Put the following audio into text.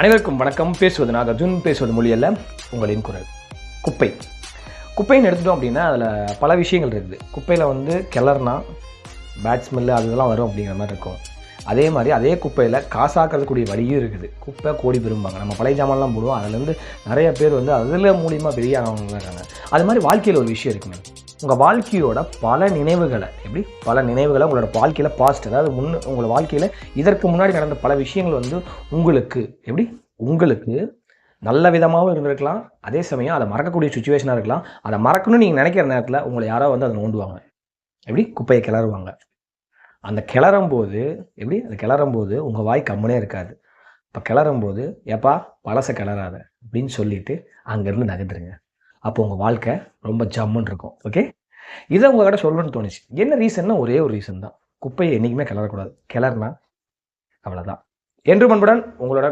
அனைவருக்கும் வணக்கம். பேசுவது நான் அர்ஜுன். பேசுவது மொழி அல்ல, உங்களின் குரல். குப்பை குப்பைன்னு எடுத்துட்டோம் அப்படின்னா அதில் பல விஷயங்கள் இருக்குது. குப்பையில் கிளறுனா பேட் ஸ்மெல்லு அதெல்லாம் வரும் அப்படிங்கிற மாதிரி இருக்கும். அதே மாதிரி அதே குப்பையில் காசாக்கிறதுக்கூடிய வழியும் இருக்குது. குப்பை கோடி பெரும்பாங்க. நம்ம பழைய ஜாமான்லாம் போடுவோம். அதுலேருந்து நிறைய பேர் அதில் மூலியமாக பெரிய ஆனவங்க இருக்காங்க. அது மாதிரி வாழ்க்கையில் ஒரு விஷயம் இருக்குங்க. உங்கள் வாழ்க்கையோட பல நினைவுகளை உங்களோட வாழ்க்கையில் பாஸ்ட், அதாவது உங்களோட வாழ்க்கையில் இதற்கு முன்னாடி நடந்த பல விஷயங்கள் உங்களுக்கு நல்ல விதமாகவும் இருந்திருக்கலாம். அதே சமயம் அதை மறக்கக்கூடிய சுச்சுவேஷனாக இருக்கலாம். அதை மறக்கணும்னு நீங்கள் நினைக்கிற நேரத்தில் உங்களை யாரோ அதை நோண்டுவாங்க. குப்பையை கிளறுவாங்க. அந்த கிளறும்போது உங்கள் வாய் கம்முனே இருக்காது. இப்போ கிளறும்போது ஏப்பா பழசை கிளறாத அப்படின்னு சொல்லிட்டு அங்கேருந்து நகர்ந்துருங்க. அப்போ உங்கள் வாழ்க்கை ரொம்ப ஜம்முன்னு இருக்கும். ஓகே, இதை உங்கள்கிட்ட சொல்லணும்னு தோணுச்சு. என்ன ரீசன்னா ஒரே ஒரு ரீசன் தான். குப்பையை என்றைக்குமே கிளறக்கூடாது. கிளறுனா அவ்வளோதான். என்று பண்புடன் உங்களோட